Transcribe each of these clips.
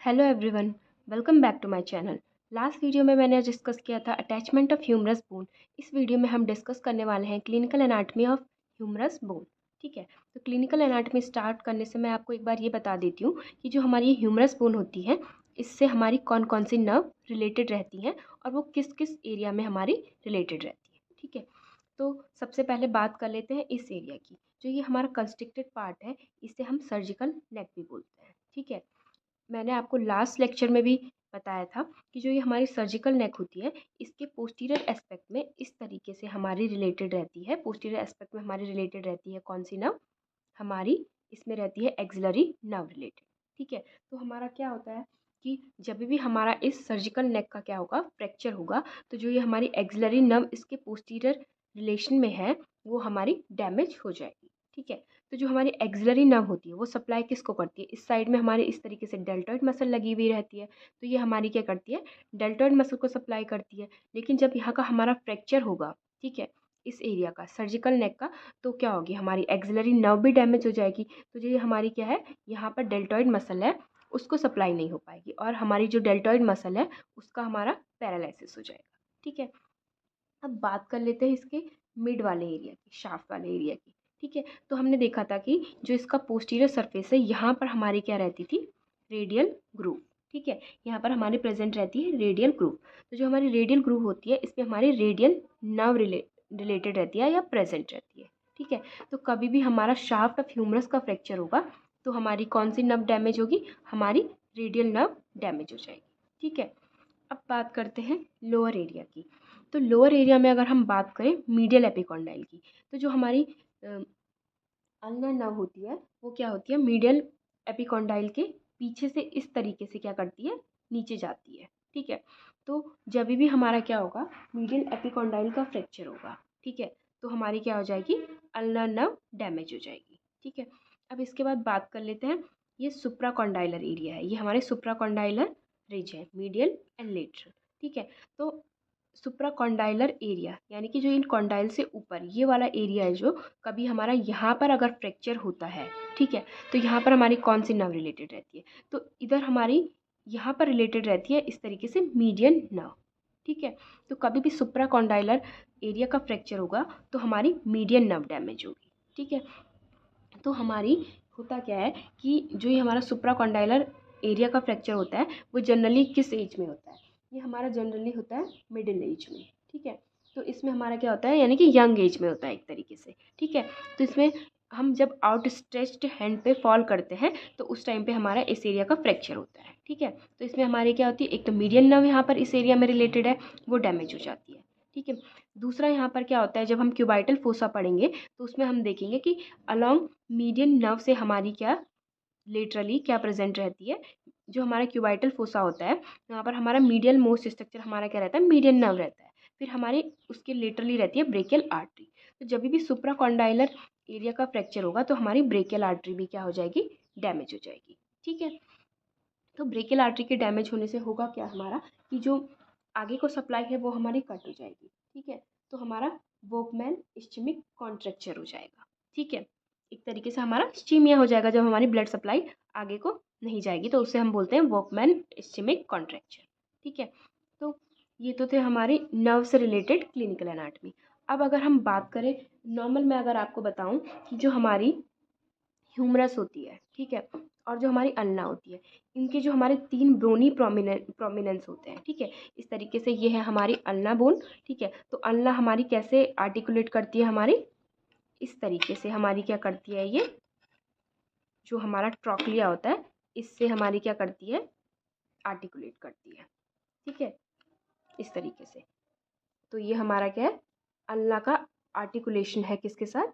Hello everyone, welcome back to my channel. Last video में मैंने discuss किया था अटैचमेंट ऑफ ह्यूमरस बोन। इस वीडियो में हम डिस्कस करने वाले हैं clinical anatomy of humerus bone. ठीक है, तो क्लिनिकल एनाटॉमी स्टार्ट करने से मैं आपको एक बार ये बता देती हूँ कि जो हमारी ह्यूमरस बोन होती है इससे हमारी कौन कौन सी नर्व रिलेटेड रहती हैं और वो किस किस एरिया में हमारी रिलेटेड रहती है। ठीक है, तो सबसे पहले बात कर लेते हैं इस एरिया की। जो ये हमारा कंस्ट्रिक्टेड पार्ट है इसे हम सर्जिकल नेक भी बोलते हैं। ठीक है, मैंने आपको लास्ट लेक्चर में भी बताया था कि जो ये हमारी सर्जिकल नेक होती है इसके पोस्टीरियर एस्पेक्ट में इस तरीके से हमारी रिलेटेड रहती है। पोस्टीरियर एस्पेक्ट में हमारी रिलेटेड रहती है कौन सी नर्व? हमारी इसमें रहती है एक्सिलरी नर्व रिलेटेड। ठीक है, तो हमारा क्या होता है कि जब भी हमारा इस सर्जिकल नेक का क्या होगा, फ्रैक्चर होगा, तो जो ये हमारी एक्सिलरी नर्व इसके पोस्टीरियर रिलेशन में है वो हमारी डैमेज हो जाएगी। ठीक है, तो जो हमारी एक्सिलरी नर्व होती है वो सप्लाई किसको करती है? इस साइड में हमारे इस तरीके से डेल्टॉइड मसल लगी हुई रहती है, तो ये हमारी क्या करती है? डेल्टॉइड मसल को सप्लाई करती है। लेकिन जब यहाँ का हमारा फ्रैक्चर होगा, ठीक है, इस एरिया का सर्जिकल नेक का, तो क्या होगी? हमारी एक्सिलरी नर्व भी डैमेज हो जाएगी। तो जो ये हमारी क्या है, यहाँ पर डेल्टॉइड मसल है उसको सप्लाई नहीं हो पाएगी और हमारी जो डेल्टॉइड मसल है उसका हमारा पैरालिसिस हो जाएगा। ठीक है, अब बात कर लेते हैं इसके मिड वाले एरिया की, शाफ्ट वाले एरिया की। ठीक है, तो हमने देखा था कि जो इसका पोस्टीरियर सरफेस है यहाँ पर हमारी क्या रहती थी? Radial groove. ठीक है, यहाँ पर हमारी प्रेजेंट रहती है रेडियल ग्रूव। तो जो हमारी रेडियल ग्रूव होती है इसमें हमारी रेडियल नर्व रिलेटेड रहती है या प्रेजेंट रहती है। ठीक है, तो कभी भी हमारा शाफ्ट ऑफ ह्यूमरस का फ्रैक्चर होगा तो हमारी कौन सी नर्व डैमेज होगी? हमारी रेडियल नर्व डैमेज हो जाएगी। ठीक है, अब बात करते हैं लोअर एरिया की। तो लोअर एरिया में अगर हम बात करें मीडियल एपिकॉन्डाइल की, तो जो हमारी अल्नर नर्व होती है वो क्या होती है? मीडियल एपिकॉन्डाइल के पीछे से इस तरीके से क्या करती है? नीचे जाती है। ठीक है, तो जब भी हमारा क्या होगा? मीडियल एपिकॉन्डाइल का फ्रैक्चर होगा। ठीक है, तो हमारी क्या हो जाएगी? अल्नर नर्व डैमेज हो जाएगी। ठीक है, अब इसके बाद बात कर लेते हैं, ये सुप्राकॉन्डाइलर एरिया है, ये हमारे सुप्राकॉन्डाइलर रिज है, मीडियल एंड लेटरल। ठीक है, तो सुप्राकॉन्डाइलर एरिया यानी कि जो इन कॉन्डाइल से ऊपर ये वाला एरिया है, जो कभी हमारा यहाँ पर अगर फ्रैक्चर होता है, ठीक है, तो यहाँ पर हमारी कौन सी नर्व रिलेटेड रहती है? तो इधर हमारी यहाँ पर रिलेटेड रहती है इस तरीके से मीडियन नर्व। ठीक है, तो कभी भी सुप्राकॉन्डाइलर एरिया का फ्रैक्चर होगा तो हमारी मीडियन नर्व डैमेज होगी। ठीक है, तो हमारी होता क्या है कि जो ये हमारा सुप्राकॉन्डाइलर एरिया का फ्रैक्चर होता है वो जनरली किस एज में होता है? ये हमारा जनरली होता है मिडिल एज में। ठीक है, तो इसमें हमारा क्या होता है, यानी कि यंग एज में होता है एक तरीके से। ठीक है, तो इसमें हम जब आउट स्ट्रेच्ड हैंड पे फॉल करते हैं तो उस टाइम पे हमारा इस एरिया का फ्रैक्चर होता है। ठीक है, तो इसमें हमारी क्या होती है? एक तो मीडियन नर्व यहाँ पर इस एरिया में रिलेटेड है, वो डैमेज हो जाती है। ठीक है, दूसरा यहाँ पर क्या होता है, जब हम क्यूबाइटल फोसा पढ़ेंगे तो उसमें हम देखेंगे कि अलोंग मीडियन नर्व से हमारी क्या लेटरली क्या प्रेजेंट रहती है? जो हमारा क्यूबाइटल फोसा होता है यहाँ पर हमारा मीडियल मोस्ट स्ट्रक्चर हमारा क्या रहता है? मीडियन नर्व रहता है। फिर हमारी उसके लेटरली रहती है ब्रेकियल आर्टरी। तो जब भी सुप्राकॉन्डाइलर एरिया का फ्रैक्चर होगा तो हमारी ब्रेकियल आर्टरी भी क्या हो जाएगी? डैमेज हो जाएगी। ठीक है, तो ब्रेकियल आर्टरी के डैमेज होने से होगा क्या हमारा कि जो आगे को सप्लाई है वो हमारी कट हो जाएगी। ठीक है, तो हमारा वोकमैन इस्चेमिक कॉन्ट्रैक्चर हो जाएगा। ठीक है, एक तरीके से हमारा स्टीमिया हो जाएगा जब हमारी ब्लड सप्लाई आगे को नहीं जाएगी, तो उससे हम बोलते हैं वोकमैन इस्चेमिक कॉन्ट्रैक्चर। ठीक है, तो ये तो थे हमारे नर्व से रिलेटेड क्लिनिकल एनाटॉमी। अब अगर हम बात करें नॉर्मल में, अगर आपको बताऊं कि जो हमारी ह्यूमरस होती है, ठीक है, और जो हमारी अल्ना होती है, इनके जो हमारे तीन ब्रोनी प्रोमिनेंस होते हैं। ठीक है, इस तरीके से ये है हमारी अल्ना बोन। ठीक है, तो अल्ना हमारी कैसे आर्टिकुलेट करती है? हमारी इस तरीके से हमारी क्या करती है? ये जो हमारा ट्रॉक्लिया होता है इससे हमारी क्या करती है? आर्टिकुलेट करती है। ठीक है, इस तरीके से। तो ये हमारा क्या है? अल्ना का आर्टिकुलेशन है किसके साथ?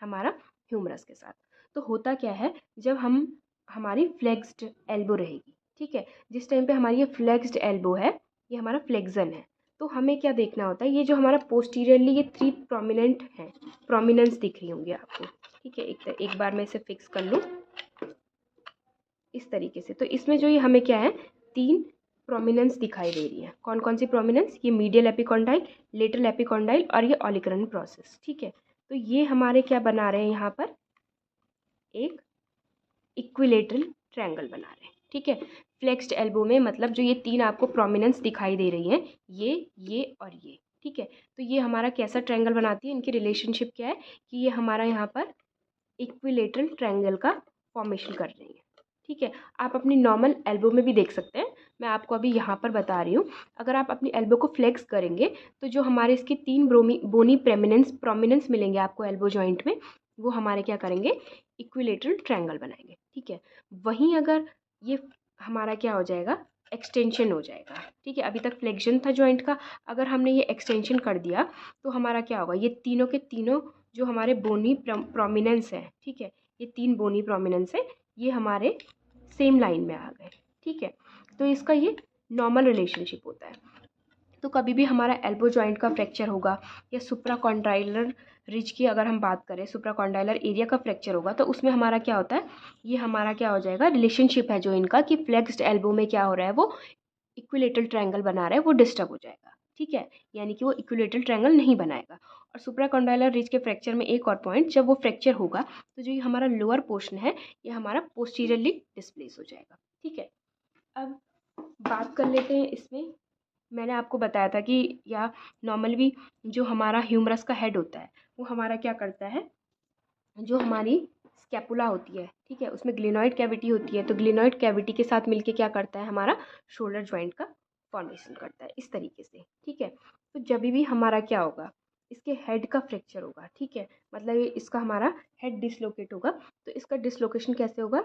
हमारा ह्यूमरस के साथ। तो होता क्या है, जब हम हमारी फ्लेक्स्ड एल्बो रहेगी, ठीक है, जिस टाइम पे हमारी ये फ्लेक्स्ड एल्बो है, ये हमारा फ्लेक्सन है, तो हमें क्या देखना होता है? ये जो हमारा पोस्टीरियरली ये थ्री प्रोमिनेंट हैं, प्रोमिनेंस दिख रही होंगी आपको। ठीक है, एक बार मैं इसे फिक्स कर लूँ इस तरीके से। तो इसमें जो ये हमें क्या है? तीन प्रोमिनेंस दिखाई दे रही है। कौन कौन सी प्रोमिनेंस? ये मीडियल एपिकॉन्डाइल, लेटरल एपिकॉन्डाइल और ये ऑलिकरन प्रोसेस। ठीक है, तो ये हमारे क्या बना रहे हैं? यहाँ पर एक इक्विलेटरल ट्रायंगल बना रहे हैं। ठीक है। फ्लेक्स्ड एल्बो में मतलब जो ये 3 आपको प्रोमिनेंस दिखाई दे रही हैं, ये और ये, ठीक है। तो ये हमारा कैसा ट्रायंगल बनाती है, इनकी रिलेशनशिप क्या है कि ये हमारा यहाँ पर इक्विलेटरल ट्रायंगल का फॉर्मेशन कर रही है, ठीक है। आप अपनी नॉर्मल एल्बो में भी देख सकते हैं, मैं आपको अभी यहाँ पर बता रही हूँ। अगर आप अपनी एल्बो को फ्लेक्स करेंगे तो जो हमारे इसके 3 बोनी प्रोमिनेंस मिलेंगे आपको एल्बो जॉइंट में, वो हमारे क्या करेंगे, इक्विलेटरल ट्रायंगल बनाएंगे, ठीक है। वहीं अगर ये हमारा क्या हो जाएगा, एक्सटेंशन हो जाएगा, ठीक है। अभी तक फ्लेक्शन था जॉइंट का, अगर हमने ये एक्सटेंशन कर दिया तो हमारा क्या होगा, ये तीनों के तीनों जो हमारे बोनी प्रोमिनेंस है, ठीक है, ये 3 बोनी प्रोमिनेंस है, ये हमारे सेम लाइन में आ गए, ठीक है। तो इसका ये नॉर्मल रिलेशनशिप होता है। तो कभी भी हमारा एल्बो जॉइंट का फ्रैक्चर होगा या सुप्राकॉन्डाइलर रिज की अगर हम बात करें, सुप्राकॉन्डाइलर एरिया का फ्रैक्चर होगा, तो उसमें हमारा क्या होता है, ये हमारा क्या हो जाएगा, रिलेशनशिप है जो इनका कि फ्लेक्स्ड एल्बो में क्या हो रहा है, वो इक्विलेटरल ट्रायंगल बना रहा है, वो डिस्टर्ब हो जाएगा, ठीक है। यानी कि वो इक्विलेटरल ट्रायंगल नहीं बनाएगा। और सुप्राकॉन्डाइलर रिज के फ्रैक्चर में एक और पॉइंट, जब वो फ्रैक्चर होगा तो जो ये हमारा लोअर पोर्शन है ये हमारा पोस्टीरियरली डिस्प्लेस हो जाएगा, ठीक है। अब बात कर लेते हैं इसमें, मैंने आपको बताया था कि या नॉर्मल भी जो हमारा ह्यूमरस का हेड होता है वो हमारा क्या करता है, जो हमारी स्कैपुला होती है, ठीक है, उसमें ग्लिनॉइड कैविटी होती है, तो ग्लिनॉइड कैविटी के साथ मिलके क्या करता है, हमारा शोल्डर जॉइंट का फॉर्मेशन करता है इस तरीके से, ठीक है। तो जब भी हमारा क्या होगा, इसके हेड का फ्रैक्चर होगा, ठीक है, मतलब ये इसका हमारा हेड डिसलोकेट होगा, तो इसका डिसलोकेशन कैसे होगा,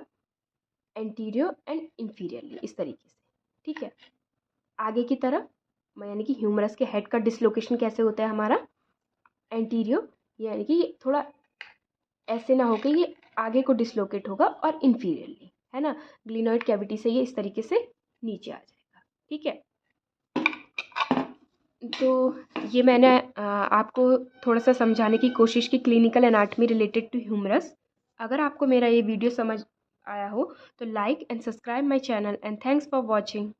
एंटीरियर एंड इंफीरियरली, इस तरीके से, ठीक है। आगे की तरफ यानी कि ह्यूमरस के हेड का डिसलोकेशन कैसे होता है हमारा, एंटीरियर, यानी कि थोड़ा ऐसे ना हो कि ये आगे को डिसलोकेट होगा, और इन्फीरियरली, है ना, ग्लिनॉइड कैविटी से ये इस तरीके से नीचे आ जाएगा, ठीक है। तो ये मैंने आपको थोड़ा सा समझाने की कोशिश की clinical anatomy related to humerus. अगर आपको मेरा ये वीडियो समझ आया हो तो like and subscribe my channel, and thanks for watching.